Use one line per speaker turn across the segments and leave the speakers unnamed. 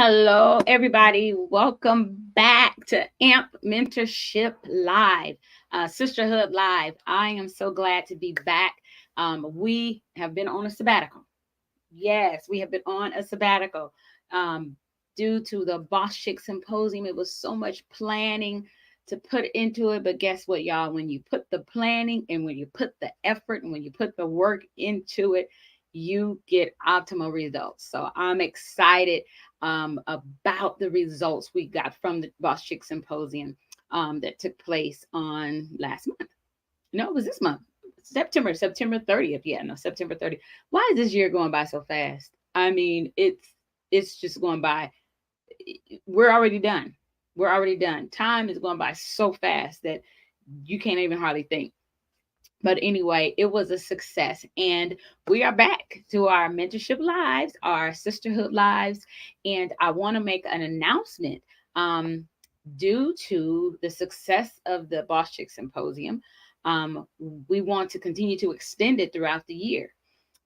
Hello, everybody. Welcome back to AMP Mentorship Live, Sisterhood Live. I am so glad to be back. We have been on a sabbatical. Yes, we have been on a sabbatical due to the Boss Chick Symposium. It was so much planning to put into it. But guess what, y'all? When you put the planning and when you put the effort and when you put the work into it, you get optimal results. So I'm excited about the results we got from the Boss Chick Symposium that took place on last month. No, it was this month. September 30th. Yeah, no, September 30th. Why is this year going by so fast? I mean, it's just going by. We're already done. We're already done. Time is going by so fast that you can't even hardly think. But anyway, it was a success. And we are back to our mentorship lives, our sisterhood lives. And I want to make an announcement. Due to the success of the Boss Chick Symposium, we want to continue to extend it throughout the year.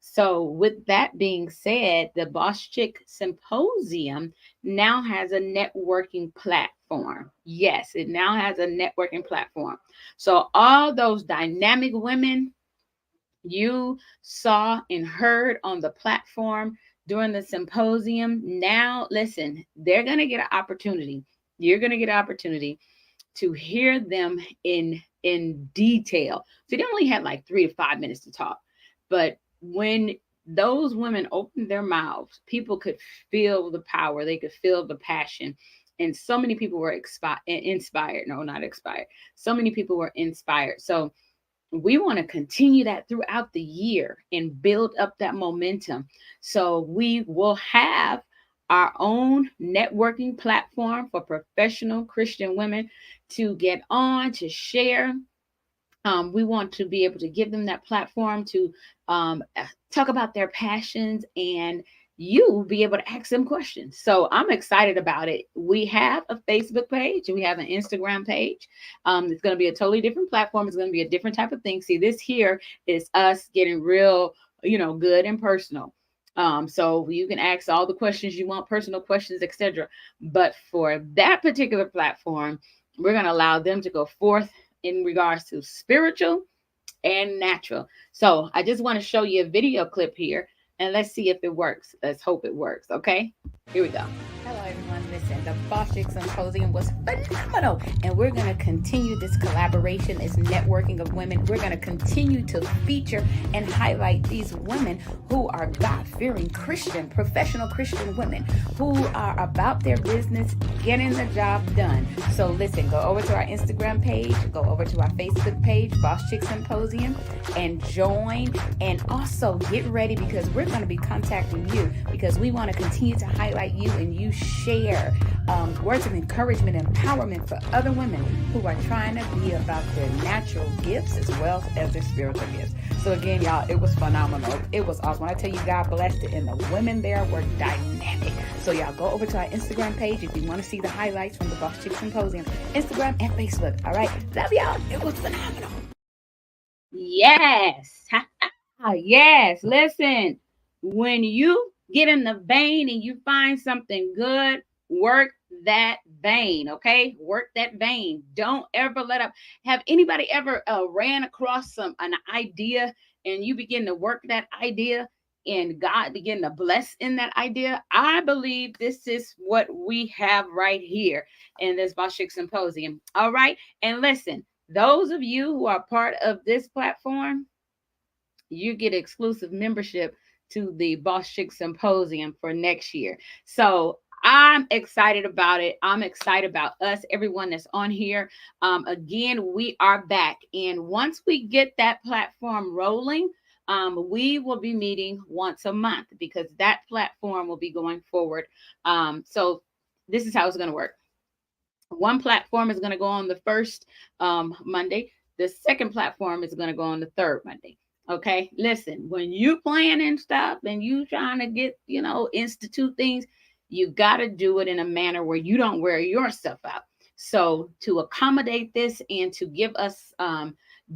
So with that being said, the Boss Chick Symposium now has a networking platform. Yes, it now has a networking platform. So all those dynamic women you saw and heard on the platform during the symposium, now listen, they're going to get an opportunity. You're going to get an opportunity to hear them in in detail. So they only had like 3 to 5 minutes to talk. But when those women opened their mouths, people could feel the power, they could feel the passion. And so many people were inspired. No, not expired. So many people were inspired. So we want to continue that throughout the year and build up that momentum. So we will have our own networking platform for professional Christian women to get on, to share. We want to be able to give them that platform to talk about their passions, and you be able to ask them questions. So I'm excited about it. We have a Facebook page and we have an Instagram page. It's going to be a totally different platform. It's going to be a different type of thing. See, this here is us getting real, good and personal. So you can ask all the questions you want, personal questions, etc. But for that particular platform, we're going to allow them to go forth in regards to spiritual and natural. So I just want to show you a video clip here and let's see if it works. Let's hope it works. Okay, here we go. Hello, everyone. Listen, the Boss Chick Symposium was phenomenal, and we're going to continue this collaboration, this networking of women. We're going to continue to feature and highlight these women who are God-fearing Christian, professional Christian women who are about their business, getting the job done. So listen, go over to our Instagram page, go over to our Facebook page, Boss Chick Symposium, and join. And also get ready, because we're going to be contacting you, because we want to continue to highlight you and you share words of encouragement and empowerment for other women who are trying to be about their natural gifts as well as their spiritual gifts. So again, y'all, it was phenomenal. It was awesome. When I tell you, God blessed it, and the women there were dynamic. So y'all go over to our Instagram page if you want to see the highlights from the Boss Chick Symposium, Instagram and Facebook. All right, love y'all. It was phenomenal. Yes. Yes. Listen, when you get in the vein and you find something good, work that vein. Okay, work that vein. Don't ever let up. Have anybody ever ran across an idea and you begin to work that idea and God begin to bless in that idea? I believe this is what we have right here in this Boss Chick Symposium. All right, and listen, those of you who are part of this platform, you get exclusive membership to the Boss Chick Symposium for next year. So I'm excited about it. I'm excited about us, everyone that's on here. Again, we are back. And once we get that platform rolling, we will be meeting once a month, because that platform will be going forward. So this is how it's going to work. One platform is going to go on the first Monday. The second platform is going to go on the third Monday. Okay, listen, when you planning stuff and you trying to get, institute things, you got to do it in a manner where you don't wear yourself out. So to accommodate this and to give us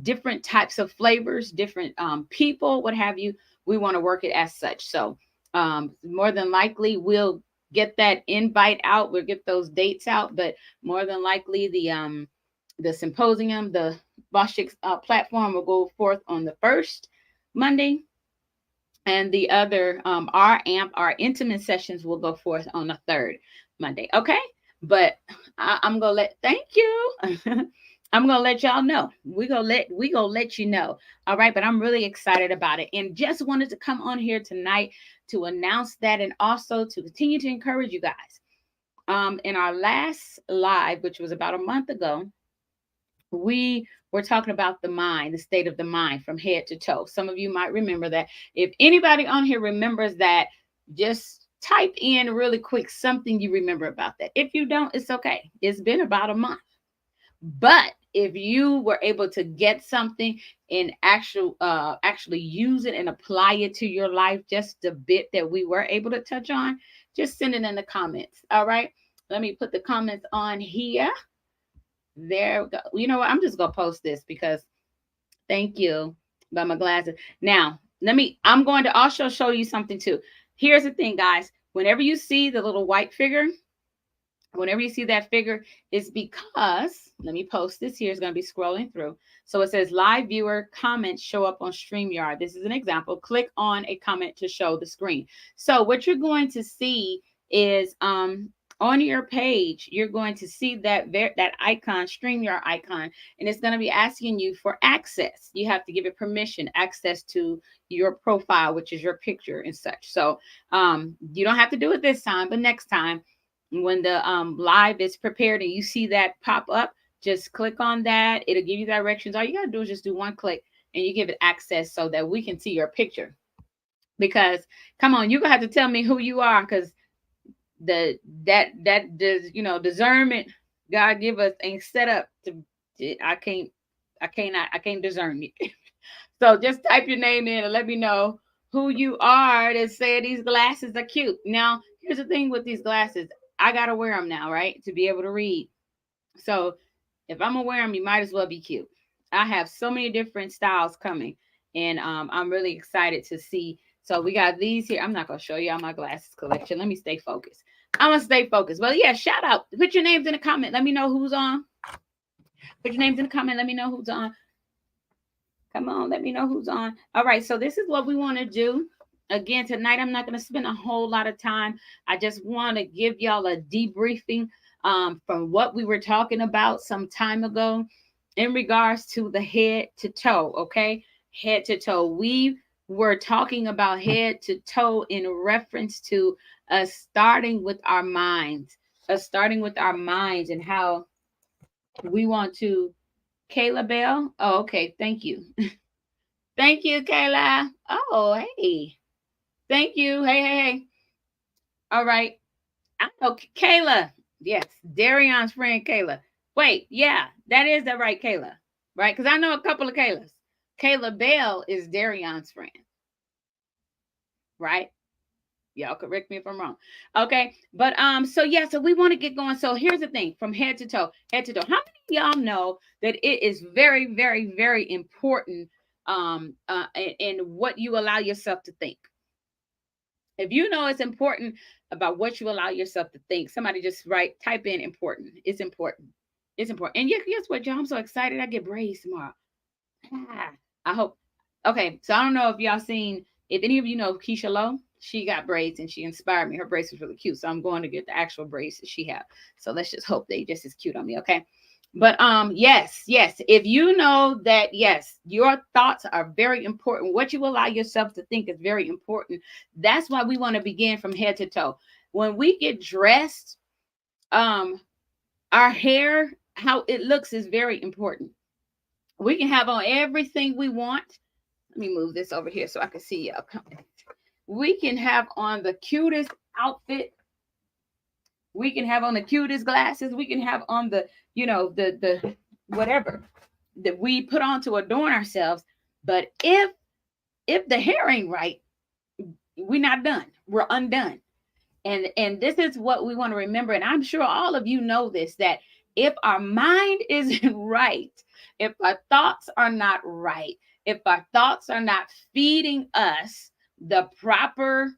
different types of flavors, different people, what have you, we want to work it as such. So more than likely we'll get that invite out. We'll get those dates out, but more than likely the symposium, the Boss Chick platform will go forth on the first Monday, and the other our intimate sessions will go forth on the third Monday. Okay, but I'm gonna thank you. I'm gonna let y'all know. We gonna let you know. All right, but I'm really excited about it, and just wanted to come on here tonight to announce that, and also to continue to encourage you guys. In our last live, which was about a month ago, we were talking about the mind, the state of the mind from head to toe. Some of you might remember that. If anybody on here remembers that, just type in really quick something you remember about that. If you don't, it's okay. It's been about a month. But if you were able to get something and actually use it and apply it to your life, just a bit that we were able to touch on, just send it in the comments. All right. Let me put the comments on here. There we go. You know what? I'm just gonna post this because thank you by my glasses. Now, I'm going to also show you something too. Here's the thing, guys. Whenever you see the little white figure, whenever you see that figure, it's because, let me post this here. It's going to be scrolling through. So it says live viewer comments show up on StreamYard. This is an example. Click on a comment to show the screen. So what you're going to see is on your page, you're going to see that icon, StreamYard icon, and it's going to be asking you for access. You have to give it permission, access to your profile, which is your picture and such. So you don't have to do it this time, but next time when the live is prepared and you see that pop up, just click on that. It'll give you directions. All you got to do is just do one click and you give it access so that we can see your picture. Because come on, you're gonna have to tell me who you are, because that does, discernment God give us ain't set up to I can't discern you. So just type your name in and let me know who you are that say these glasses are cute. Now, here's the thing with these glasses. I gotta wear them now, right? To be able to read. So if I'm gonna wear them, you might as well be cute. I have so many different styles coming, and I'm really excited to see. So we got these here. I'm not gonna show y'all my glasses collection. Let me stay focused. I'm gonna stay focused. Well, yeah, shout out. Put your names in the comment. Let me know who's on. Put your names in the comment. Let me know who's on. Come on, let me know who's on. All right, so this is what we want to do. Again, tonight I'm not going to spend a whole lot of time. I just want to give y'all a debriefing from what we were talking about some time ago in regards to the head to toe, okay? Head to toe. We were talking about head to toe in reference to us starting with our minds, and how we want to. Kayla Bell. Oh, okay. Thank you. Thank you, Kayla. Oh, hey. Thank you. Hey. All right. I know Kayla. Yes, Darion's friend Kayla. Wait, yeah, that is the right Kayla, right? Because I know a couple of Kaylas. Kayla Bell is Darion's friend, right? Y'all correct me if I'm wrong. Okay, but so yeah, so we want to get going. So here's the thing: from head to toe, head to toe. How many of y'all know that it is very, very, very important in what you allow yourself to think? If you know it's important about what you allow yourself to think, somebody just type in important. It's important. It's important. And guess what, y'all? I'm so excited. I get braids tomorrow. Ah, I hope. Okay, so I don't know if y'all seen, if any of you know Keisha Lowe, she got braids and she inspired me. Her braids was really cute. So I'm going to get the actual braids that she have. So let's just hope they just as cute on me, okay? But yes, if you know that, yes, your thoughts are very important. What you allow yourself to think is very important. That's why we want to begin from head to toe. When we get dressed, our hair, how it looks is very important. We can have on everything we want. Let me move this over here so I can see y'all coming. We can have on the cutest outfit. We can have on the cutest glasses. We can have on the, the whatever that we put on to adorn ourselves. But if the hair ain't right, we're not done. We're undone. And this is what we want to remember. And I'm sure all of you know this, that if our mind isn't right, if our thoughts are not right, if our thoughts are not feeding us the proper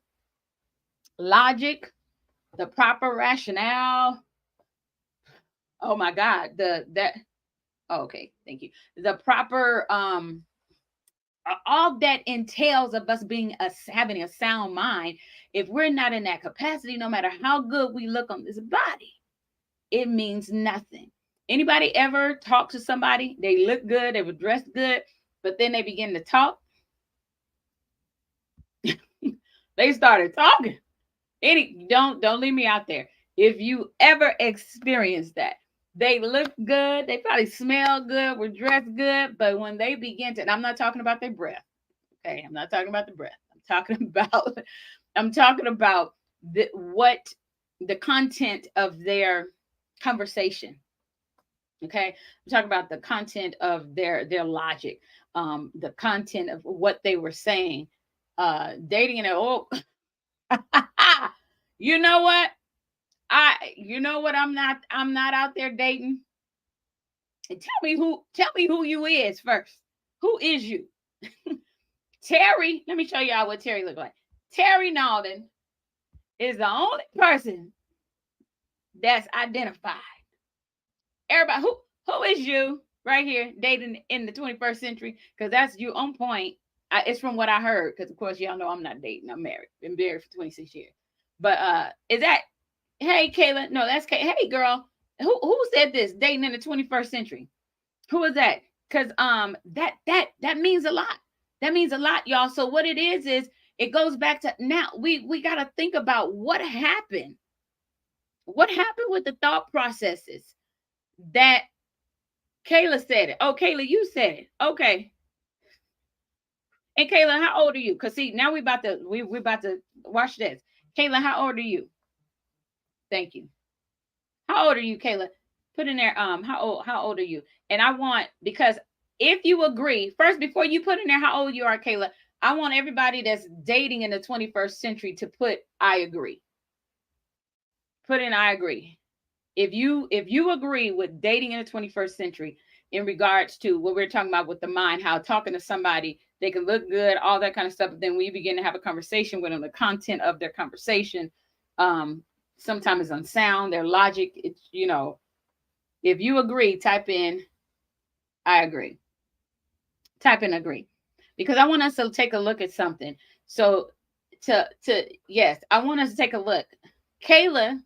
logic, the proper rationale, oh my God, okay, thank you. The proper all that entails of us having a sound mind. If we're not in that capacity, no matter how good we look on this body, it means nothing. Anybody ever talk to somebody? They look good, they were dressed good, but then they begin to talk. They started talking. Don't leave me out there. If you ever experience that, they look good, they probably smell good, were dressed good, but when they begin to, and I'm not talking about their breath. Okay, I'm not talking about the breath. I'm talking about what the content of their conversation. Okay, I'm talking about the content of their logic, the content of what they were saying, dating and you know what? I'm not out there dating. And tell me who you is first. Who is you? Terry, let me show y'all what Terry looked like. Terry Nalden is the only person that's identified. Everybody, who is you right here dating in the 21st century? Because that's you on point. It's from what I heard. Because of course y'all know I'm not dating. I'm married. Been married for 26 years. But is that Hey, Kayla. No, that's Kay. Hey, girl. Who said this? Dating in the 21st century. Who is that? Because that means a lot. That means a lot, y'all. So what it is it goes back to now we got to think about what happened. What happened with the thought processes that Kayla said it. Oh, Kayla, you said it. Okay. And Kayla, how old are you? Cause see, now we about to watch this. Kayla, how old are you? Thank you. How old are you, Kayla? Put in there, how old are you? And I want, because if you agree, first before you put in there how old you are, Kayla, I want everybody that's dating in the 21st century to put I agree. Put in I agree. If you agree with dating in the 21st century in regards to what we're talking about with the mind, how talking to somebody, they can look good, all that kind of stuff, but then we begin to have a conversation with them, the content of their conversation sometimes is unsound, their logic, it's, if you agree, type in I agree. Type in agree. Because I want us to take a look at something. So to yes, I want us to take a look. Kayla,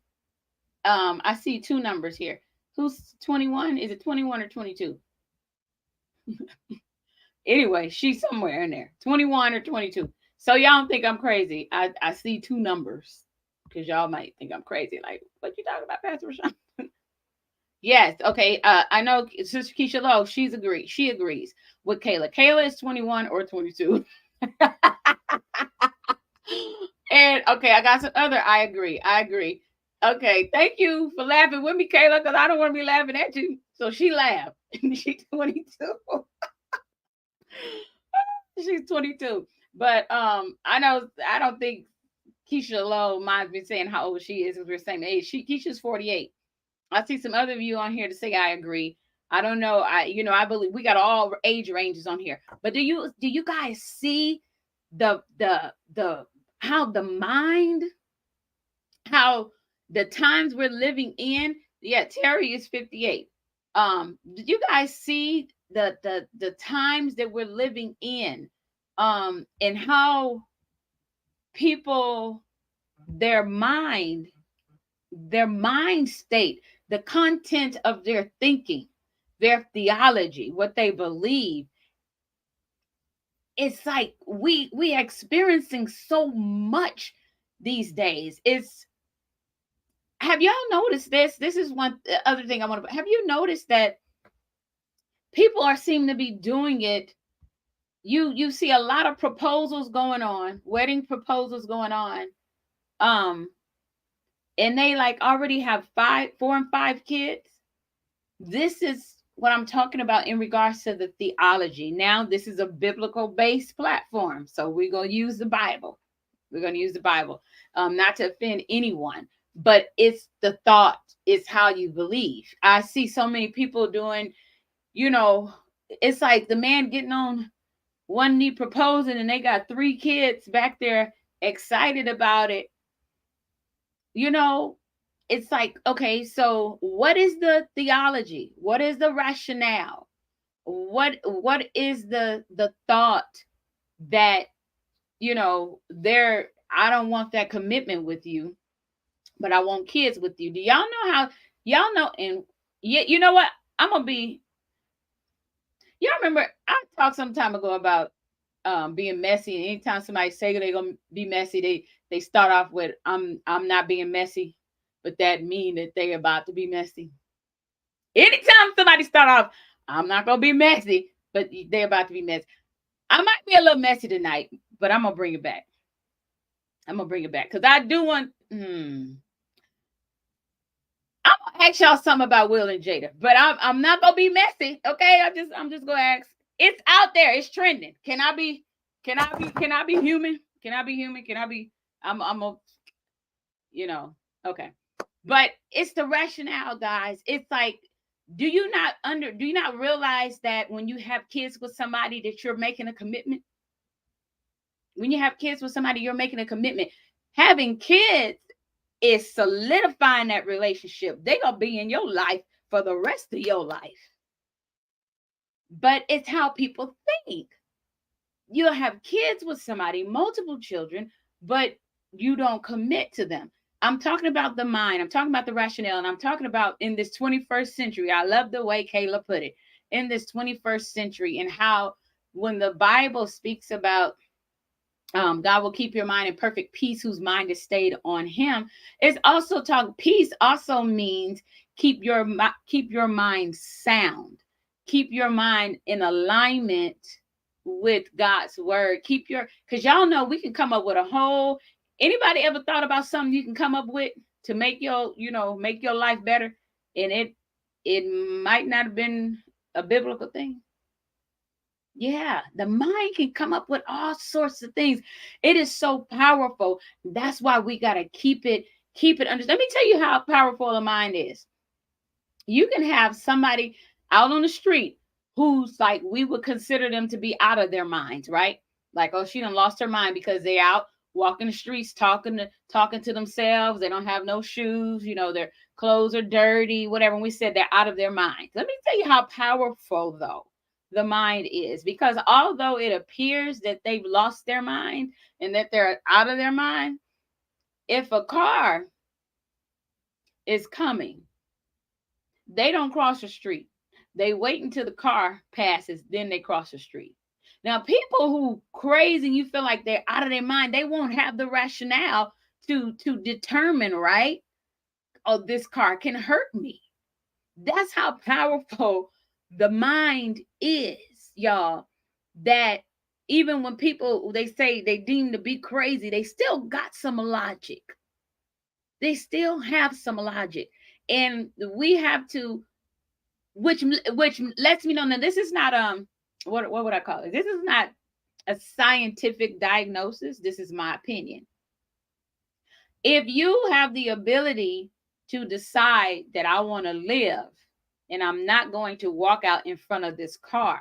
I see two numbers here. Who's 21? Is it 21 or 22? Anyway, she's somewhere in there. 21 or 22. So y'all don't think I'm crazy. I see two numbers. Because y'all might think I'm crazy. Like, what you talking about, Pastor Rashawn? Yes. Okay. I know Sister Keisha Lowe. She agrees with Kayla. Kayla is 21 or 22. And okay, I got some other. I agree. I agree. Okay. Thank you for laughing with me, Kayla, because I don't want to be laughing at you. So she laughed. She's 22. She's 22. But I don't think Keisha Lowe minds me saying how old she is because we're the same age. Keisha's 48. I see some other of you on here to say I agree. I don't know. I believe we got all age ranges on here. But do you guys see the how the mind, how the times we're living in? Yeah, Terry is 58. Did you guys see the times that we're living in? And how people, their mind state, the content of their thinking, their theology, what they believe. It's like we experiencing so much these days. It's Have y'all noticed this? This is one other thing I want to. Have you noticed that people are seem to be doing it? You see a lot of proposals going on, wedding proposals going on. Um, and they like already have 4 and 5 kids. This is what I'm talking about in regards to the theology. Now, this is a biblical based platform. So we're going to use the Bible. We're going to use the Bible, not to offend anyone, but it's the thought, it's how you believe. I see so many people doing, it's like the man getting on one knee proposing and they got 3 kids back there excited about it. It's like, okay, so what is the theology? What is the rationale? What is the thought that, there, I don't want that commitment with you, but I want kids with you. Do y'all know how y'all know? And yeah, you know what? I'm gonna be Y'all remember I talked some time ago about being messy, and anytime somebody say they're gonna be messy, they start off with I'm not being messy, but that mean that they're about to be messy. Anytime somebody start off, I'm not gonna be messy, but they're about to be messy. I might be a little messy tonight, but I'm gonna bring it back. I'm gonna bring it back because I do want. I'm gonna ask y'all something about Will and Jada, but I'm not gonna be messy. Okay, I'm just gonna ask. It's out there. It's trending. Can I be human? Can I be human? Can I be? I'm a okay. But it's the rationale, guys. It's like, do you not realize that when you have kids with somebody that you're making a commitment? When you have kids with somebody, you're making a commitment. Having kids is solidifying that relationship. They're gonna be in your life for the rest of your life. But it's how people think. You'll have kids with somebody, multiple children, but you don't commit to them. I'm talking about the mind. I'm talking about the rationale. And I'm talking about in this 21st century. I love the way Kayla put it. In this 21st century, and how when the Bible speaks about God will keep your mind in perfect peace, whose mind is stayed on Him. It's also talk. Peace also means keep your mind sound, keep your mind in alignment with God's word. Keep your, because y'all know we can come up with a whole. Anybody ever thought about something you can come up with to make your make your life better, and it might not have been a biblical thing. Yeah, the mind can come up with all sorts of things. It is so powerful. That's why we got to keep it under. Let me tell you how powerful the mind is. You can have somebody out on the street who's like, we would consider them to be out of their minds, right? Like, oh, she done lost her mind because they out walking the streets talking to themselves. They don't have no shoes, their clothes are dirty, whatever. And we said they're out of their minds. Let me tell you how powerful though the mind is, because although it appears that they've lost their mind and that they're out of their mind, if a car is coming, they don't cross the street. They wait until the car passes, then they cross the street. Now, people who crazy, you feel like they're out of their mind, they won't have the rationale to determine, right? Oh, this car can hurt me. That's how powerful the mind is, y'all. That even when people, they say they deem to be crazy, they still got some logic. They still have some logic. And we have to, which lets me know, now this is not what would I call it? This is not a scientific diagnosis. This is my opinion. If you have the ability to decide that I want to live and I'm not going to walk out in front of this car,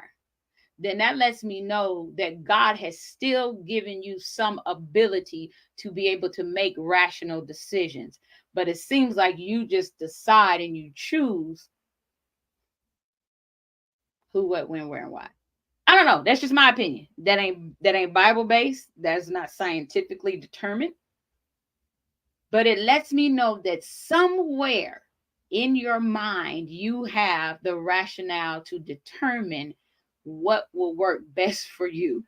then that lets me know that God has still given you some ability to be able to make rational decisions. But it seems like you just decide and you choose who, what, when, where, and why. I don't know. That's just my opinion. That ain't Bible based. That's not scientifically determined. But it lets me know that somewhere in your mind you have the rationale to determine what will work best for you,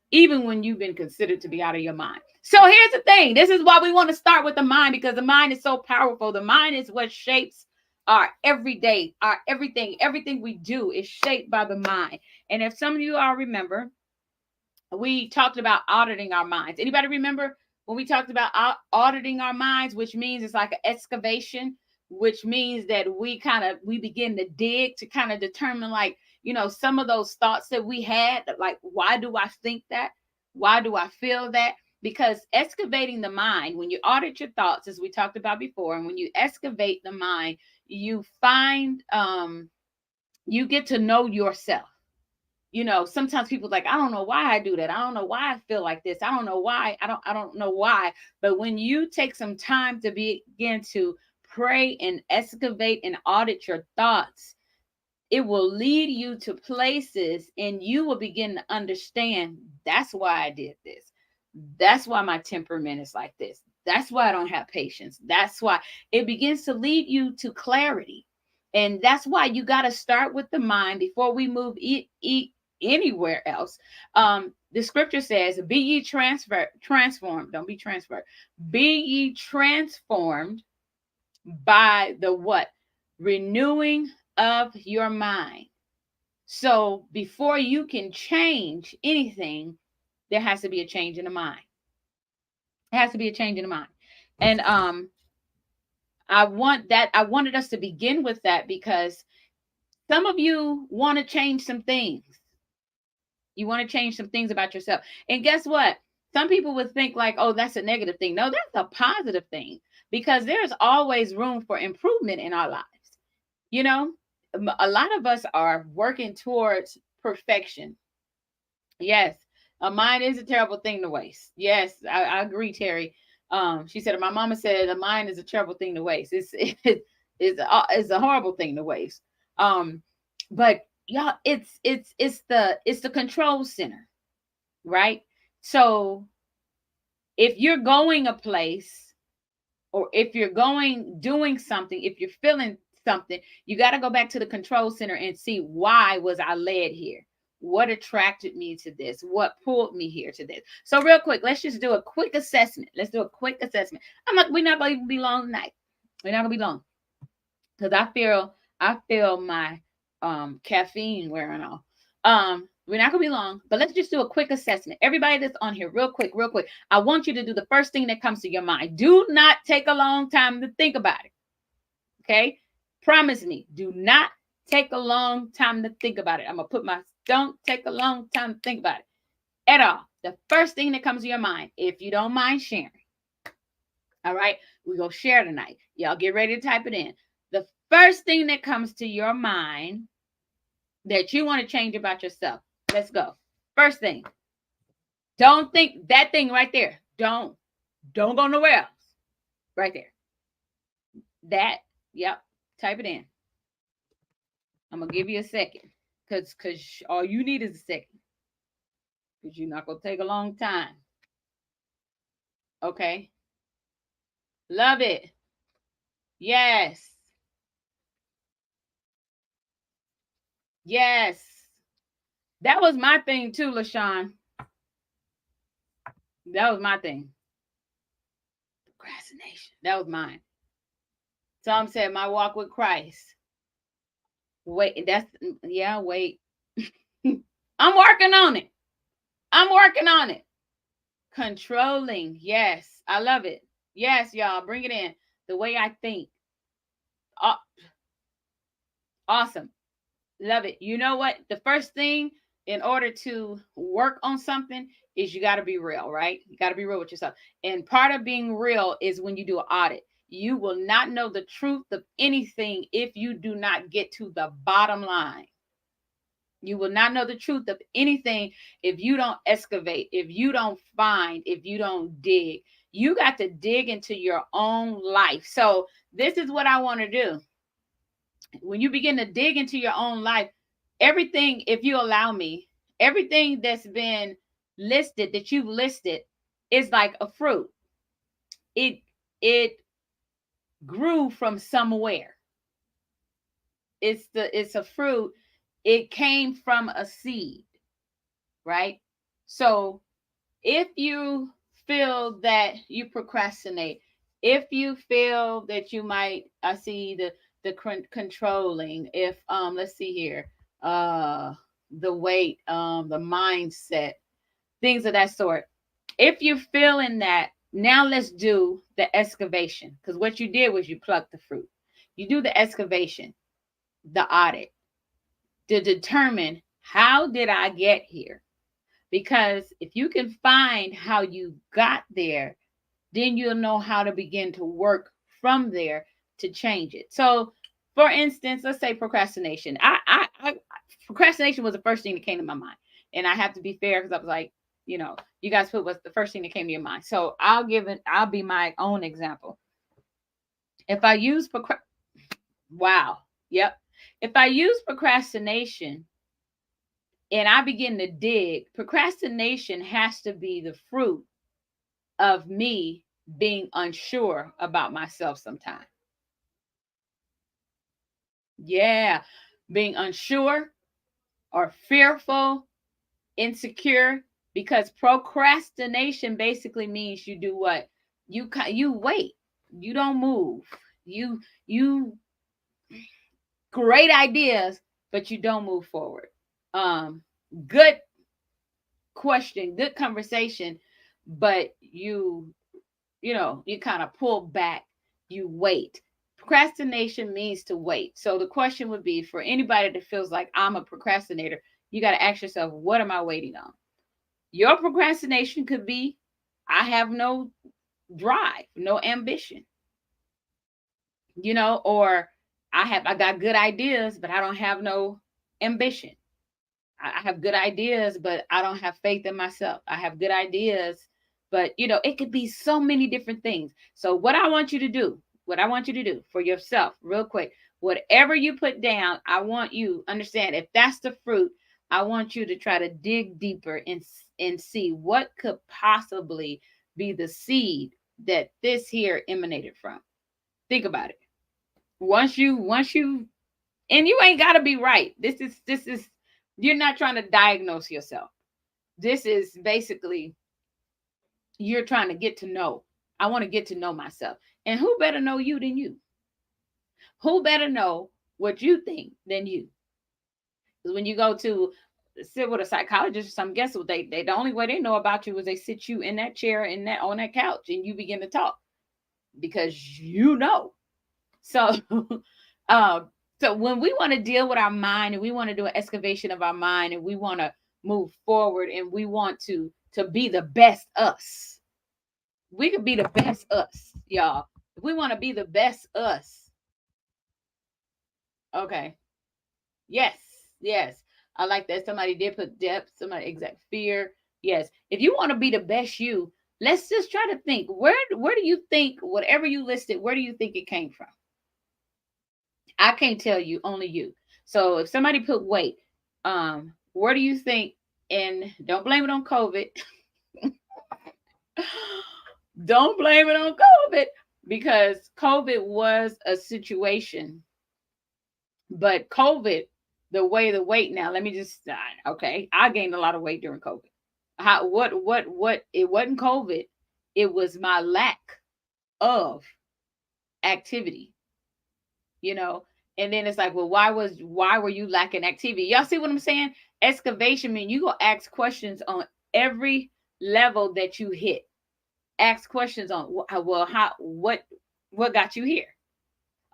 even when you've been considered to be out of your mind. So here's the thing. This is why we want to start with the mind, because the mind is so powerful. The mind is what shapes our everyday, our everything. Everything we do is shaped by the mind. And if some of you all remember, we talked about auditing our minds. Anybody remember when we talked about auditing our minds, which means it's like an excavation, which means that we begin to dig to kind of determine, like, some of those thoughts that we had, like, why do I think that? Why do I feel that? Because excavating the mind, when you audit your thoughts, as we talked about before, and when you excavate the mind, you find, you get to know yourself. Sometimes people like, I don't know why I do that. I don't know why I feel like this. I don't know why. I don't know why. But when you take some time to begin to pray and excavate and audit your thoughts, it will lead you to places and you will begin to understand, that's why I did this. That's why my temperament is like this. That's why I don't have patience. That's why it begins to lead you to clarity. And that's why you got to start with the mind before we move anywhere else. The scripture says, be ye transformed. Don't be transferred. Be ye transformed by the what? Renewing of your mind. So before you can change anything, there has to be a change in the mind. It has to be a change in the mind. And I wanted us to begin with that, because some of you want to change some things. You want to change some things about yourself. And guess what? Some people would think like, oh, that's a negative thing. No, that's a positive thing, because there's always room for improvement in our lives. A lot of us are working towards perfection. Yes, a mind is a terrible thing to waste. Yes, I agree, Terry. She said, my mama said a mind is a terrible thing to waste. It's a horrible thing to waste. But y'all, it's the control center, right? So if you're going a place or if you're doing something, if you're feeling something, you got to go back to the control center and see, why was I led here? What attracted me to this? What pulled me here to this? So real quick, let's just do a quick assessment. Let's do a quick assessment. We're not going to be long tonight. We're not going to be long, because I feel my caffeine wearing off. We're not gonna be long, but let's just do a quick assessment. Everybody that's on here, real quick. I want you to do the first thing that comes to your mind. Do not take a long time to think about it. Okay? Promise me, do not take a long time to think about it. I'm gonna don't take a long time to think about it at all. The first thing that comes to your mind, if you don't mind sharing. All right, we're gonna share tonight. Y'all get ready to type it in. The first thing that comes to your mind that you want to change about yourself. Let's go. First thing. Don't think that thing right there. Don't go nowhere else. Right there. That, yep. Type it in. I'm gonna give you a second. Cause all you need is a second. Because you're not gonna take a long time. Okay. Love it. Yes. Yes. That was my thing too, LaShawn. That was my thing. Procrastination. That was mine. Tom said, my walk with Christ. Wait, wait. I'm working on it. Controlling. Yes. I love it. Yes, y'all. Bring it in. The way I think. Awesome. Love it. You know what? The first thing in order to work on something is you got to be real, right? You got to be real with yourself. And part of being real is when you do an audit. You will not know the truth of anything if you do not get to the bottom line. You will not know the truth of anything if you don't excavate, if you don't find, if you don't dig. You got to dig into your own life. So this is what I want to do. When you begin to dig into your own life, everything, if you allow me, everything that's been listed, that you've listed, is like a fruit. It grew from somewhere. It's a fruit. It came from a seed, right? So if you feel that you procrastinate, if you feel that you might, I see the controlling, if let's see here, the weight, the mindset, things of that sort. If you're feeling that, now let's do the excavation, because what you did was you plucked the fruit. You do the excavation, the audit, to determine, how did I get here? Because if you can find how you got there, then you'll know how to begin to work from there to change it. So, for instance, let's say procrastination. Procrastination was the first thing that came to my mind, and I have to be fair because I was like, you guys put what's the first thing that came to your mind. So I'll be my own example. If I use if I use procrastination and I begin to dig, procrastination has to be the fruit of me being unsure about myself sometimes. Yeah, being unsure or fearful, insecure, because procrastination basically means you do what? You wait. You don't move. You great ideas, but you don't move forward. Good question, good conversation, but you kind of pull back, you wait. Procrastination means to wait. So the question would be, for anybody that feels like I'm a procrastinator, you got to ask yourself, what am I waiting on? Your procrastination could be, I have no drive, no ambition, or I got good ideas, but I don't have no ambition. I have good ideas, but I don't have faith in myself. I have good ideas, but it could be so many different things. So what I want you to do for yourself, real quick, whatever you put down, I want you understand, if that's the fruit, I want you to try to dig deeper and see what could possibly be the seed that this here emanated from. Think about it. Once you and you ain't got to be right. This is you're not trying to diagnose yourself. This is basically you're trying to get to know. I want to get to know myself. And who better know you than you? Who better know what you think than you? Because when you go to sit with a psychologist or something, guess what? They the only way they know about you is they sit you in that chair in that on that couch and you begin to talk because you know. So uh, so when we want to deal with our mind and we want to do an excavation of our mind and we want to move forward and we want to be the best us. We could be the best us, y'all. If we want to be the best us, okay. Yes, yes. I like that. Somebody did put depth, somebody exact fear. Yes. If you want to be the best you, let's just try to think. Where do you think whatever you listed, where do you think it came from? I can't tell you, only you. So if somebody put weight, where do you think, and don't blame it on COVID. Don't blame it on COVID because COVID was a situation. But COVID, the way the weight now, let me just okay. I gained a lot of weight during COVID. How what it wasn't COVID, it was my lack of activity, you know. And then it's like, well, why were you lacking activity? Y'all see what I'm saying? Excavation mean you gonna ask questions on every level that you hit. Ask questions on well, how what got you here?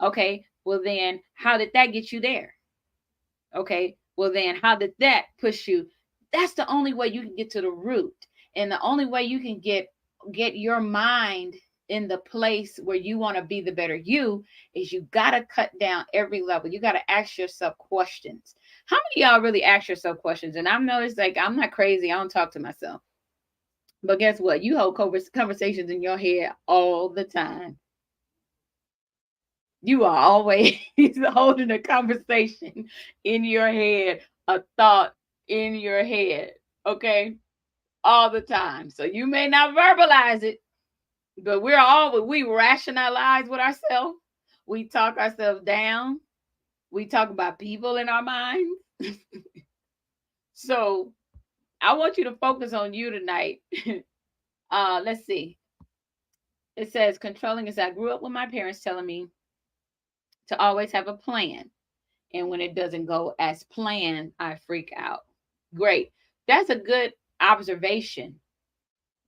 Okay, well then how did that get you there? Okay, well then how did that push you? That's the only way you can get to the root, and the only way you can get your mind in the place where you want to be the better you is you got to cut down every level. You got to ask yourself questions. How many of y'all really ask yourself questions? And I've noticed, like, I'm not crazy, I don't talk to myself, but guess what? You hold conversations in your head all the time. You are always holding a conversation in your head, a thought in your head, okay? All the time. So you may not verbalize it, but we rationalize with ourselves. We talk ourselves down. We talk about people in our minds. So I want you to focus on you tonight. Let's see. It says controlling is I grew up with my parents telling me to always have a plan. And when it doesn't go as planned, I freak out. Great. That's a good observation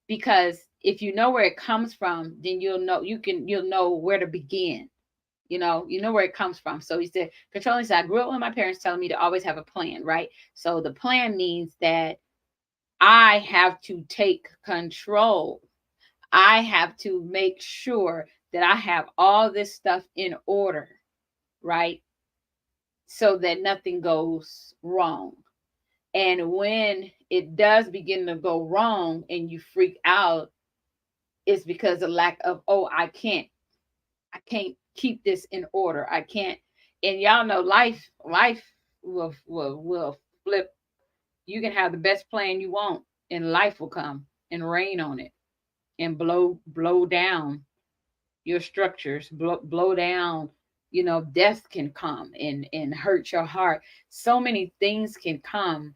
because if you know where it comes from, then you'll know where to begin. You know where it comes from. So he said, controlling said, I grew up with my parents telling me to always have a plan, right? So the plan means that I have to take control. I have to make sure that I have all this stuff in order, right? So that nothing goes wrong. And when it does begin to go wrong and you freak out, it's because of lack of, oh, I can't keep this in order. I can't. And y'all know life will flip. You can have the best plan you want, and life will come and rain on it and blow down your structures, blow down. Death can come and hurt your heart. So many things can come.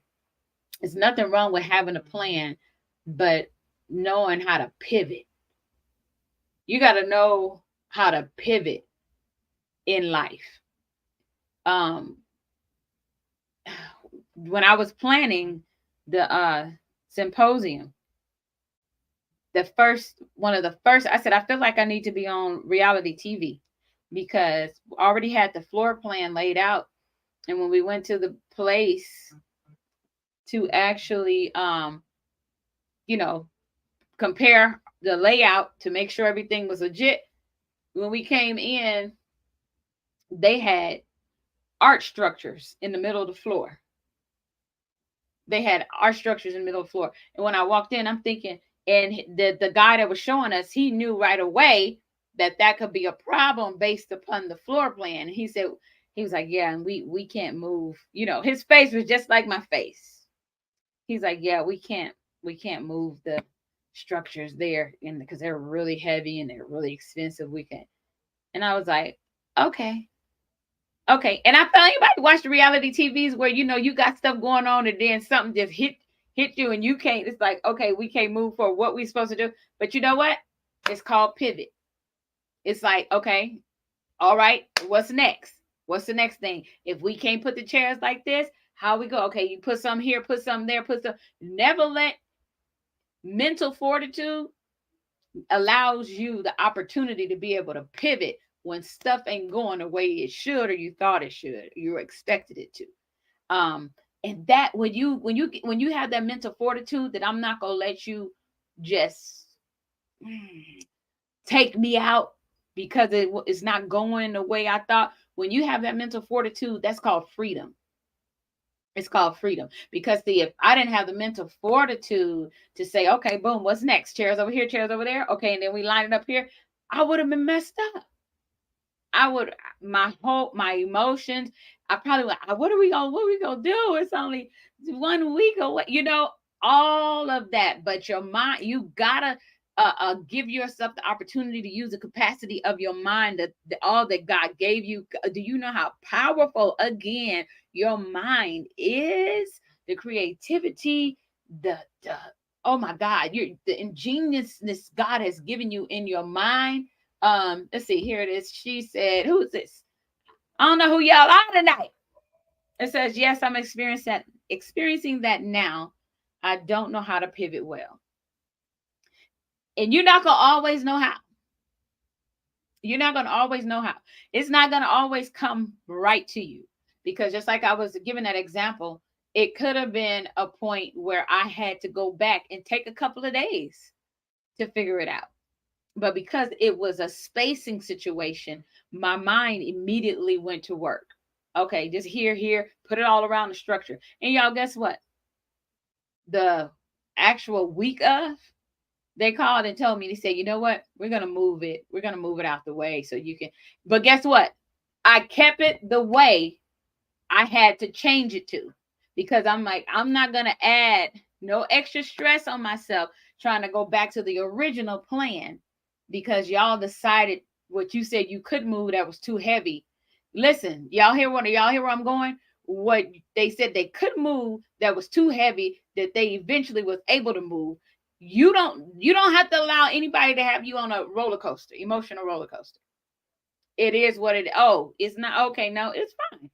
There's nothing wrong with having a plan, but knowing how to pivot. You got to know how to pivot in life. Um, when I was planning the symposium, one of the first, I said, I feel like I need to be on reality TV because I already had the floor plan laid out. And when we went to the place to actually, compare the layout to make sure everything was legit, when we came in, they had art structures in the middle of the floor. They had art structures in the middle of the floor. And when I walked in, I'm thinking, and the guy that was showing us, he knew right away that could be a problem based upon the floor plan. He said, he was like, yeah, and we can't move. His face was just like my face. He's like, yeah, we can't move structures there, and because they're really heavy and they're really expensive. We can, and I was like, okay, okay. And I felt anybody watch the reality TVs where you got stuff going on, and then something just hit you, and you can't. It's like, okay, we can't move for what we supposed to do. But you know what? It's called pivot. It's like, okay, all right, what's next? What's the next thing? If we can't put the chairs like this, how we go? Okay, you put some here, put some there, put some. Never let mental fortitude allows you the opportunity to be able to pivot when stuff ain't going the way it should or you thought it should, you expected it to. Um, and that when you have that mental fortitude that I'm not gonna let you just take me out because it's not going the way I thought. When you have that mental fortitude, that's called freedom. It's called freedom. Because see, if I didn't have the mental fortitude to say, okay, boom, what's next? Chairs over here, chairs over there. Okay, and then we line it up here, I would have been messed up. I would my emotions. I probably would. What are we gonna do? It's only 1 week away. All of that. But your mind, you gotta give yourself the opportunity to use the capacity of your mind, that all that God gave you. Do you know how powerful again your mind is? The creativity, the oh my God, the ingeniousness God has given you in your mind. Let's see, here it is. She said, who is this? I don't know who y'all are tonight. It says, yes, I'm experiencing that now. I don't know how to pivot well. And you're not gonna always know how. You're not gonna always know how. It's not gonna always come right to you. Because just like I was giving that example, it could have been a point where I had to go back and take a couple of days to figure it out. But because it was a spacing situation, my mind immediately went to work. Okay, just here, put it all around the structure. And y'all, guess what? The actual week of, they called and told me, they said, you know what? We're going to move it. We're going to move it out the way so you can. But guess what? I kept it the way I had to change it to, because I'm like, I'm not going to add no extra stress on myself trying to go back to the original plan because y'all decided what you said you could move that was too heavy. Listen, y'all hear where I'm going? What they said they could move that was too heavy that they eventually was able to move. You don't have to allow anybody to have you on a roller coaster, emotional roller coaster. It is what it. Oh, it's not okay. No, it's fine.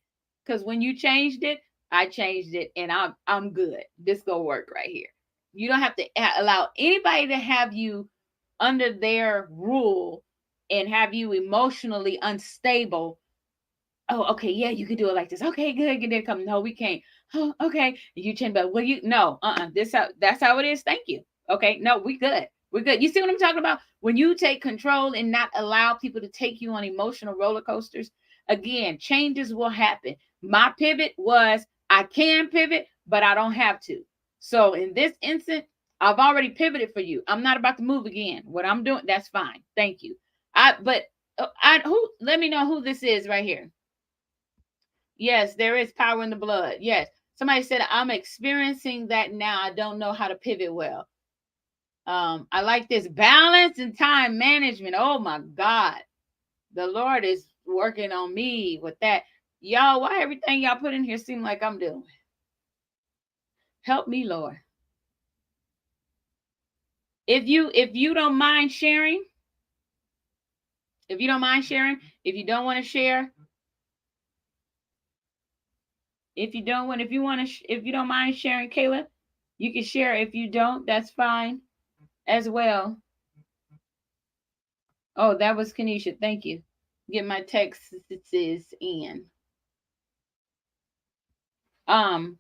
Because when you changed it, I changed it, and I'm good. This gonna work right here. You don't have to allow anybody to have you under their rule and have you emotionally unstable. Oh, okay, yeah, you can do it like this. Okay, good. And then come, no, we can't. Oh, okay, you change, but well, you no, that's how it is. Thank you. Okay, no, we good. We're good. You see what I'm talking about? When you take control and not allow people to take you on emotional roller coasters, again, changes will happen. My pivot was I can pivot, but I don't have to. So in this instant, I've already pivoted for you. I'm not about to move again. What I'm doing, that's fine. Thank you. Who let me know who this is right here. Yes, there is power in the blood. Yes. Somebody said, I'm experiencing that now. I don't know how to pivot well. I like this balance and time management. Oh my God. The Lord is working on me with that. Y'all, why everything y'all put in here seem like I'm doing? Help me, Lord. If you don't mind sharing, if you don't mind sharing, if you don't want to share, if you don't mind sharing, Kayla, you can share. If you don't, that's fine as well. Oh, that was Kanisha. Thank you. Get my texts in. Um,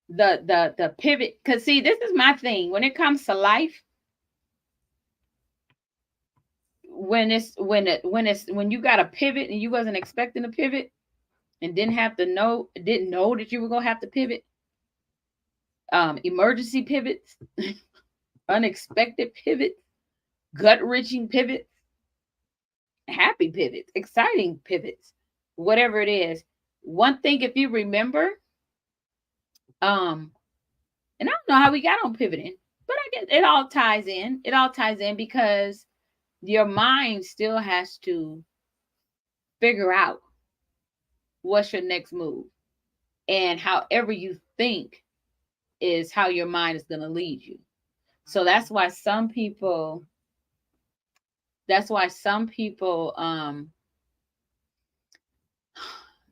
the pivot, because see, this is my thing. When it comes to life, when you got a pivot and you wasn't expecting to pivot and didn't know that you were gonna have to pivot. Emergency pivots, unexpected pivots, gut-wrenching pivots, happy pivots, exciting pivots, whatever it is. One thing, if you remember, and I don't know how we got on pivoting, But I guess it all ties in. It all ties in because your mind still has to figure out what's your next move. And however you think is how your mind is going to lead you. So that's why some people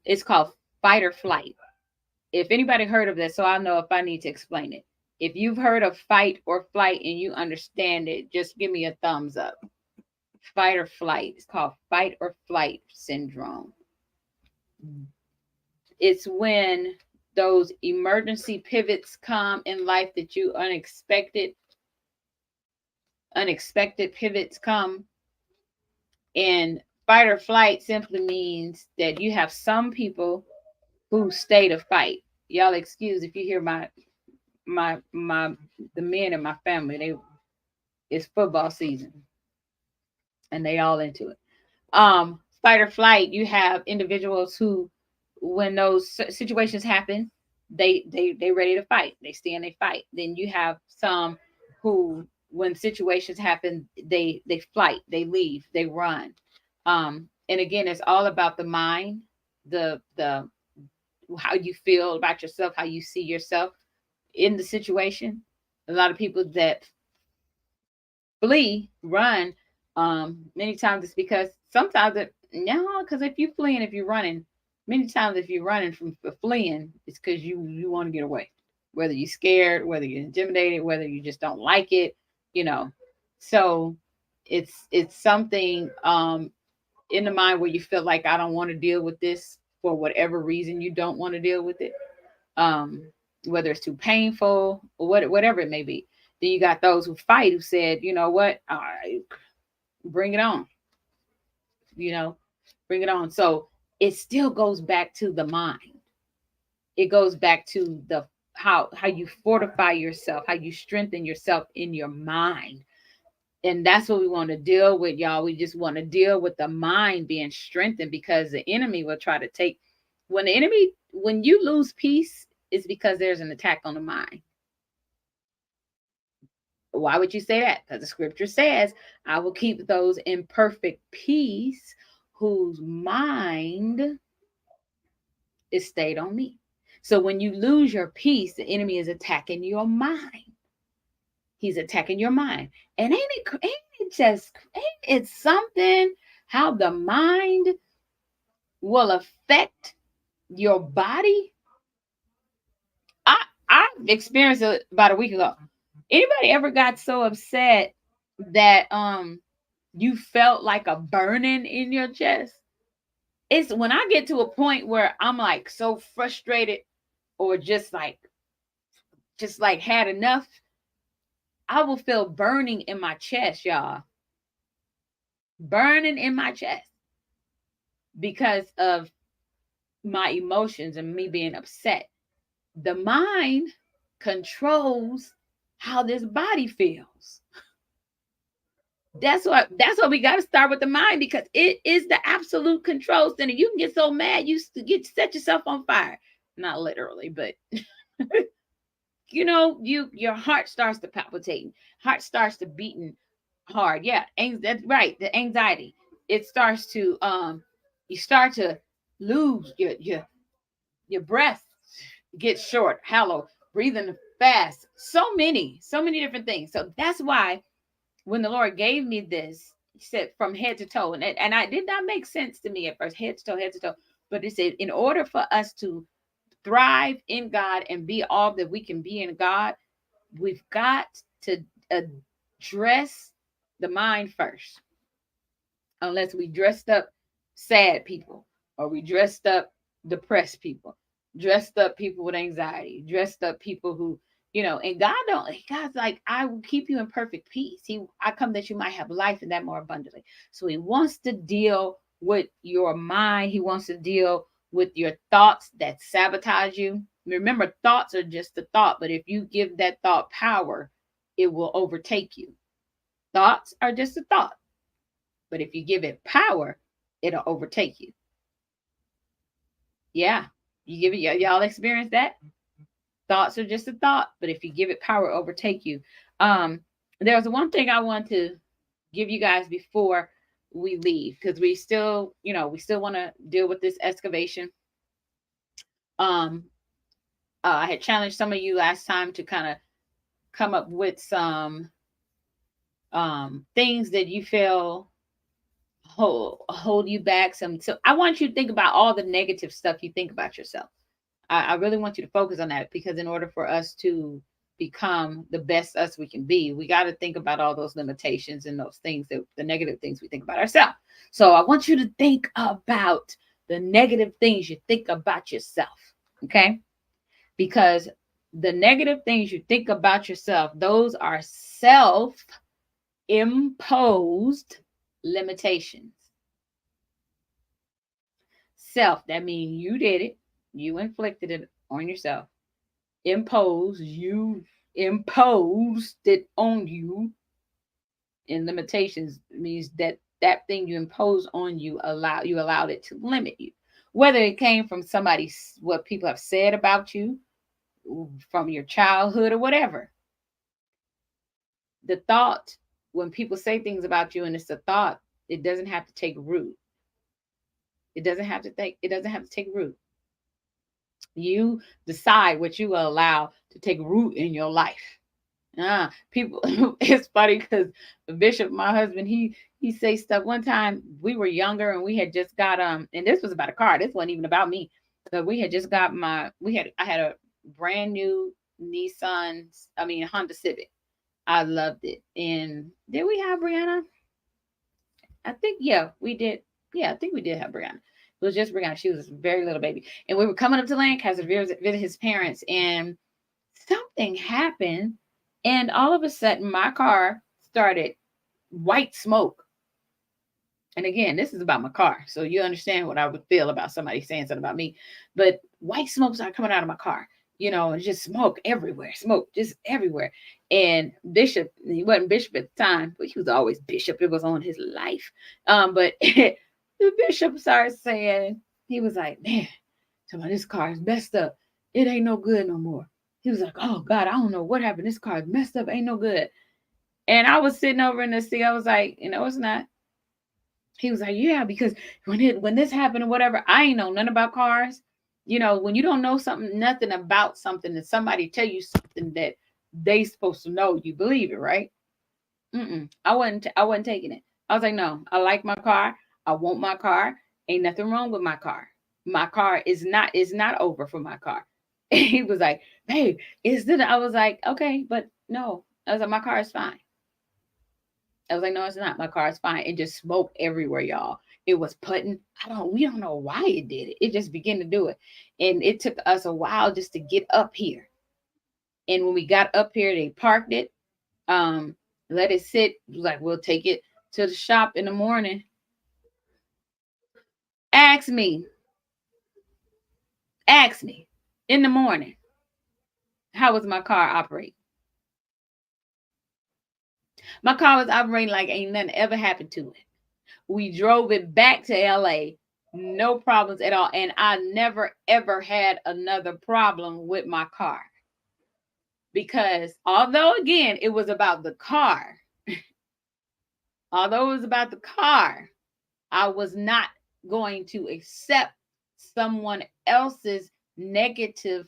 it's called fight or flight. If anybody heard of this, so I'll know if I need to explain it. If you've heard of fight or flight and you understand it, just give me a thumbs up. Fight or flight. It's called fight or flight syndrome. It's when those emergency pivots come in life that you unexpected pivots come. And fight or flight simply means that you have some people who stay to fight. Y'all excuse if you hear my the men in my family. It's football season and they all into it. Fight or flight, you have individuals who, when those situations happen, they ready to fight. They stand, they fight. Then you have some who, when situations happen, they flight, they leave, they run. And again, it's all about the mind, the how you feel about yourself, how you see yourself in the situation. A lot of people that flee, run, many times it's because sometimes it no, because if you flee and if you're running, many times if you're running from fleeing, it's because you want to get away. Whether you're scared, whether you're intimidated, whether you just don't like it, you know. So it's something in the mind where you feel like I don't want to deal with this for whatever reason you don't want to deal with it. Um, whether it's too painful or whatever it may be. Then you got those who fight who said, you know what, all right, bring it on, you know, bring it on. So it still goes back to the mind. It goes back to the how you fortify yourself, how you strengthen yourself in your mind. And that's what we want to deal with, y'all. We just want to deal with the mind being strengthened because the enemy will try to take when you lose peace, it's because there's an attack on the mind. Why would you say that? Because the scripture says, I will keep those in perfect peace whose mind is stayed on me. So when you lose your peace, the enemy is attacking your mind. He's attacking your mind. And ain't it something how the mind will affect your body? I experienced it about a week ago. Anybody ever got so upset that you felt like a burning in your chest? It's when I get to a point where I'm like so frustrated or just like had enough, I will feel burning in my chest, y'all. Burning in my chest because of my emotions and me being upset. The mind controls how this body feels. That's what we got to start with the mind because it is the absolute control center. You can get so mad you set yourself on fire. Not literally, but your heart starts to palpitating, heart starts to beating hard. Yeah, that's right. The anxiety, it starts to you start to lose your breath gets short, hollow, breathing fast. So many different things. So that's why when the Lord gave me this, he said from head to toe, and I did not make sense to me at first, head to toe, head to toe. But it said in order for us to thrive in God and be all that we can be in God, we've got to address the mind first. Unless we dressed up sad people or we dressed up depressed people, dressed up people with anxiety, dressed up people who, and God's like, I will keep you in perfect peace. I come that you might have life and that more abundantly. So he wants to deal with your mind. He wants to deal with your thoughts that sabotage you. Remember, thoughts are just a thought, but if you give that thought power, it will overtake you. Thoughts are just a thought, but if you give it power, it'll overtake you. Yeah, you give it. Y'all experience that? Thoughts are just a thought, but if you give it power, overtake you. There's one thing I want to give you guys before we leave, because we still, we still want to deal with this excavation. Um, I had challenged some of you last time to kind of come up with some things that you feel hold you back. So I want you to think about all the negative stuff you think about yourself. I really want you to focus on that, because in order for us to become the best us we can be, we got to think about all those limitations and those things, that the negative things we think about ourselves. So I want you to think about the negative things you think about yourself. Okay? Because the negative things you think about yourself, those are self imposed limitations. Self, that means you did it, you inflicted it on yourself. Impose, you imposed it on you. And limitations means that that thing you impose on you, allowed it to limit you. Whether it came from somebody, what people have said about you, from your childhood or whatever. The thought, when people say things about you and it's a thought, it doesn't have to take root. It doesn't have to take root. You decide what you will allow to take root in your life. People, it's funny because Bishop, my husband, he say stuff. One time we were younger and we had just got and this was about a car. This wasn't even about me. But we had just got I had a brand new Honda Civic. I loved it. And did we have Brianna? I think, yeah, we did. Yeah, I think we did have Brianna. It was just Brianna. She was a very little baby. And we were coming up to Lancaster to visit his parents, and something happened. And all of a sudden, my car started white smoke. And again, this is about my car. So you understand what I would feel about somebody saying something about me. But white smoke started coming out of my car, and just smoke everywhere, smoke just everywhere. And Bishop, he wasn't Bishop at the time, but he was always Bishop. It was on his life. But the Bishop started saying, he was like, man, this car is messed up. It ain't no good no more. He was like, oh God, I don't know what happened. This car is messed up. Ain't no good. And I was sitting over in the seat. I was like, it's not. He was like, yeah, because when this happened or whatever, I ain't know nothing about cars. When you don't know nothing about something, and somebody tell you something that they supposed to know, you believe it, right? I wasn't taking it. I was like, no, I like my car. I want my car. Ain't nothing wrong with my car. My car is not over for my car. And he was like, hey, I was like, okay, but no. I was like, my car is fine. I was like, no, it's not. My car is fine. It just smoked everywhere, y'all. It was putting. We don't know why it did it. It just began to do it. And it took us a while just to get up here. And when we got up here, they parked it, let it sit. Like, we'll take it to the shop in the morning. Ask me in the morning, how was my car operating? My car was operating like ain't nothing ever happened to it. We drove it back to LA, no problems at all. And I never, ever had another problem with my car. Because although, again, it was about the car, I was not going to accept someone else's negative,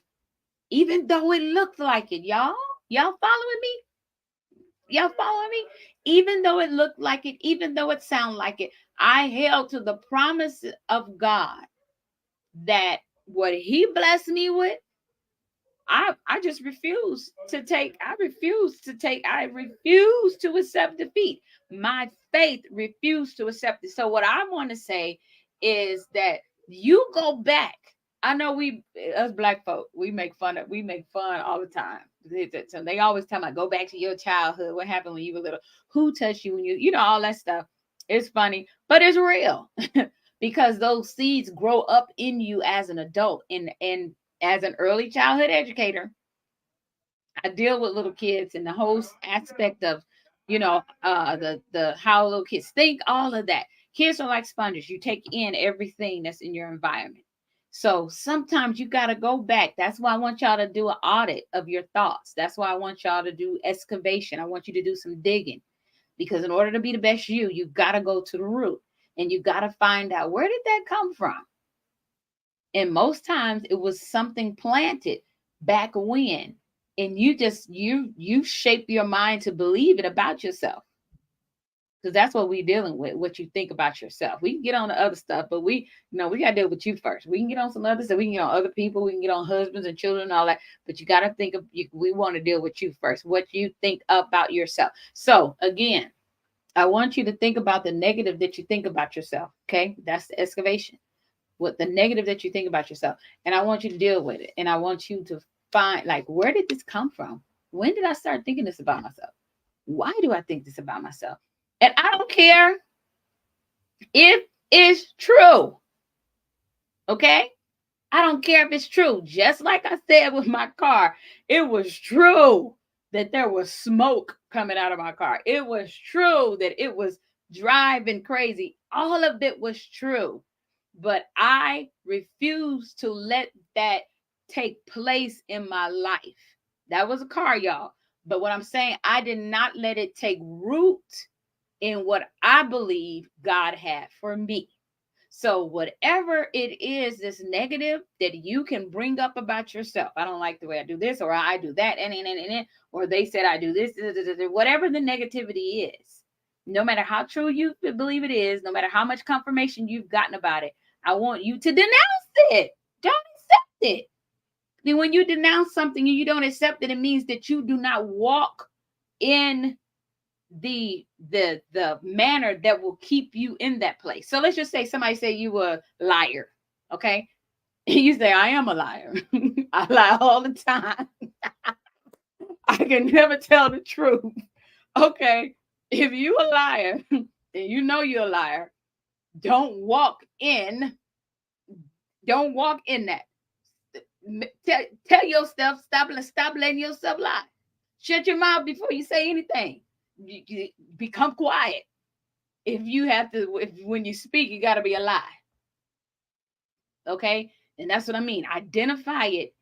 even though it looked like it, y'all. Y'all following me? Even though it looked like it, even though it sounded like it, I held to the promise of God that what he blessed me with, I just refuse to take. I refuse to accept defeat. My faith refused to accept it. So what I want to say is that you go back. I know us black folk, we make fun all the time. So they always tell me, go back to your childhood. What happened when you were little? Who touched you when all that stuff. It's funny, but it's real. Because those seeds grow up in you as an adult. And as an early childhood educator, I deal with little kids and the whole aspect of, the how little kids think, all of that. Kids are like sponges. You take in everything that's in your environment. So sometimes you got to go back. That's why I want y'all to do an audit of your thoughts. That's why I want y'all to do excavation. I want you to do some digging, because in order to be the best you got to go to the root, and you got to find out, where did that come from? And most times it was something planted back when, and you shape your mind to believe it about yourself. Because that's what we're dealing with, what you think about yourself. We can get on the other stuff, but we we got to deal with you first. We can get on some other stuff. We can get on other people. We can get on husbands and children and all that. But you got to think of you. We want to deal with you first, what you think about yourself. So again, I want you to think about the negative that you think about yourself. Okay. That's the excavation. What the negative that you think about yourself. And I want you to deal with it. And I want you to find, like, where did this come from? When did I start thinking this about myself? Why do I think this about myself? And I don't care if it's true. Okay? I don't care if it's true. Just like I said with my car, it was true that there was smoke coming out of my car. It was true that it was driving crazy. All of it was true. But I refuse to let that take place in my life. That was a car, y'all. But what I'm saying, I did not let it take root in what I believe God had for me. So whatever it is, this negative that you can bring up about yourself, I don't like the way I do this, or I do that, and or they said I do this, whatever the negativity is, no matter how true you believe it is, no matter how much confirmation you've gotten about it, I want you to denounce it. Don't accept it. Then when you denounce something and you don't accept it, it means that you do not walk in the manner that will keep you in that place. So let's just say somebody say you were a liar, okay? And you say, I am a liar. I lie all the time. I can never tell the truth. Okay, if you a liar and you know you're a liar, don't walk in that. Tell yourself, stop letting yourself lie. Shut your mouth before you say anything. You become quiet. If you have to, if when you speak, you got to be a lie. Okay, and that's what I mean. Identify it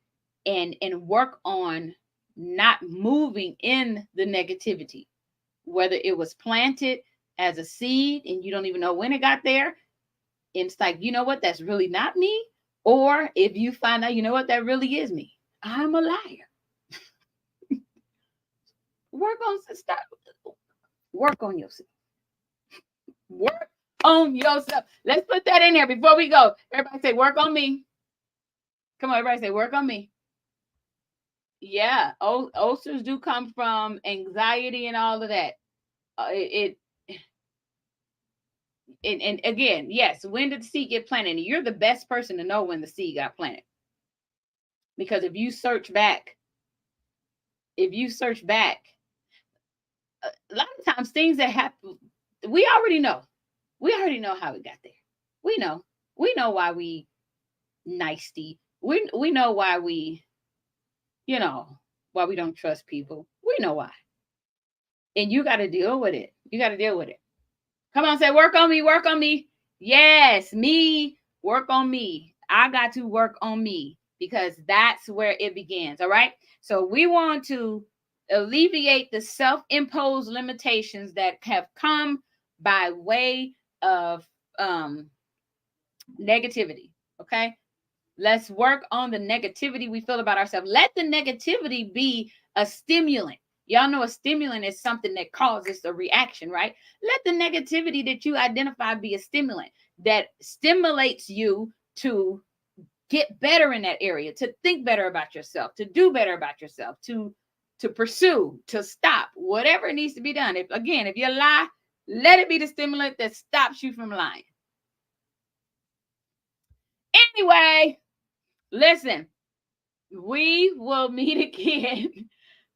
and work on not moving in the negativity, whether it was planted as a seed and you don't even know when it got there. And it's like, you know what, that's really not me. Or if you find out, you know what, that really is me. I'm a liar. Work on stop. Work on yourself. Work on yourself. Let's put that in there before we go. Everybody say, work on me. Come on, everybody say, work on me. Yeah, ulcers do come from anxiety and all of that. And again, yes, when did the seed get planted? And you're the best person to know when the seed got planted. Because if you search back, a lot of times things that happen, we already know. We already know how it got there. We know. We know why we nicety. We know why we, why we don't trust people. We know why. And you got to deal with it. You got to deal with it. Come on, say, work on me, work on me. Yes, me, work on me. I got to work on me because that's where it begins. All right. So we want to alleviate the self-imposed limitations that have come by way of negativity. Okay. Let's work on the negativity we feel about ourselves. Let the negativity be a stimulant. Y'all know a stimulant is something that causes a reaction, right? Let the negativity that you identify be a stimulant that stimulates you to get better in that area, to think better about yourself, to do better about yourself, to pursue, to stop, whatever needs to be done. If you lie, let it be the stimulant that stops you from lying. Anyway, listen, we will meet again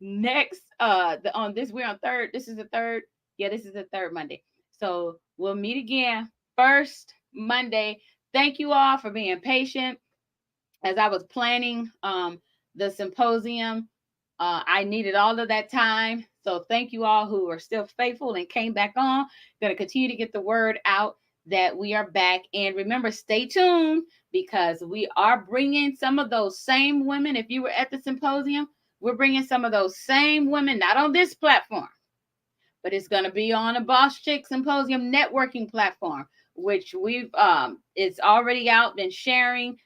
next on this, we're on third, this is the third, this is the third Monday, so we'll meet again first Monday. Thank you all for being patient as I was planning the symposium. I needed all of that time, so thank you all who are still faithful and came back on. Going to continue to get the word out that we are back. And remember, stay tuned because we are bringing some of those same women. If you were at the symposium, we're bringing some of those same women, not on this platform, but it's going to be on a Boss Chick Symposium networking platform, which we've it's already out, been sharing.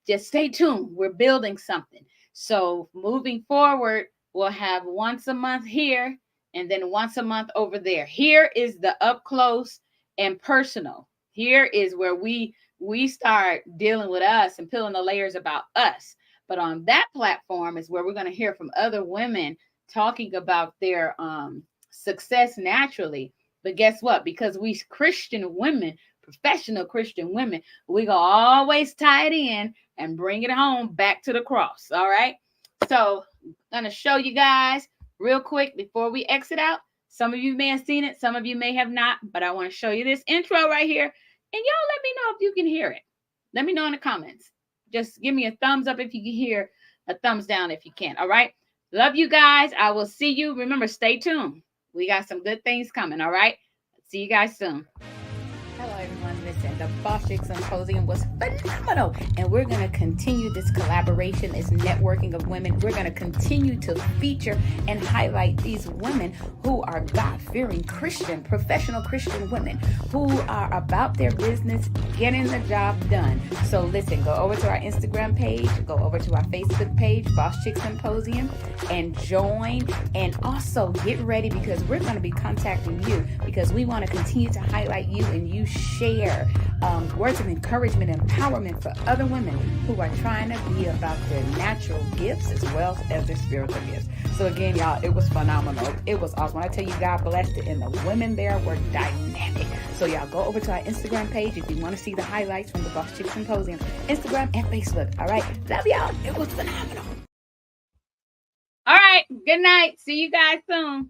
Just stay tuned. We're building something. So moving forward, we'll have once a month here and then once a month over there. Here is the up close and personal. Here is where we start dealing with us and peeling the layers about us. But on that platform is where we're going to hear from other women talking about their success naturally. But guess what? Because we Christian women, professional Christian women, we gonna always tie it in and bring it home back to the cross. All right. So I'm gonna show you guys real quick before we exit out. Some of you may have seen it, some of you may have not, but I want to show you this intro right here. And y'all let me know if you can hear it. Let me know in the comments. Just give me a thumbs up if you can hear, a thumbs down if you can. All right. Love you guys. I will see you. Remember, stay tuned. We got some good things coming, all right? See you guys soon. Hello, everyone. Listen, the Boss Chick Symposium was phenomenal, and we're going to continue this collaboration, this networking of women. We're going to continue to feature and highlight these women who are God-fearing Christian, professional Christian women who are about their business, getting the job done. So listen, go over to our Instagram page, go over to our Facebook page, Boss Chick Symposium, and join. And also get ready because we're going to be contacting you because we want to continue to highlight you and you share words of encouragement and empowerment for other women who are trying to be about their natural gifts as well as their spiritual gifts. So again, y'all, it was phenomenal. It was awesome. When I tell you God blessed it, and the women there were dynamic. So y'all go over to our Instagram page if you want to see the highlights from the Boss Chick Symposium, Instagram and Facebook. All right. Love y'all. It was phenomenal. All right. Good night. See you guys soon.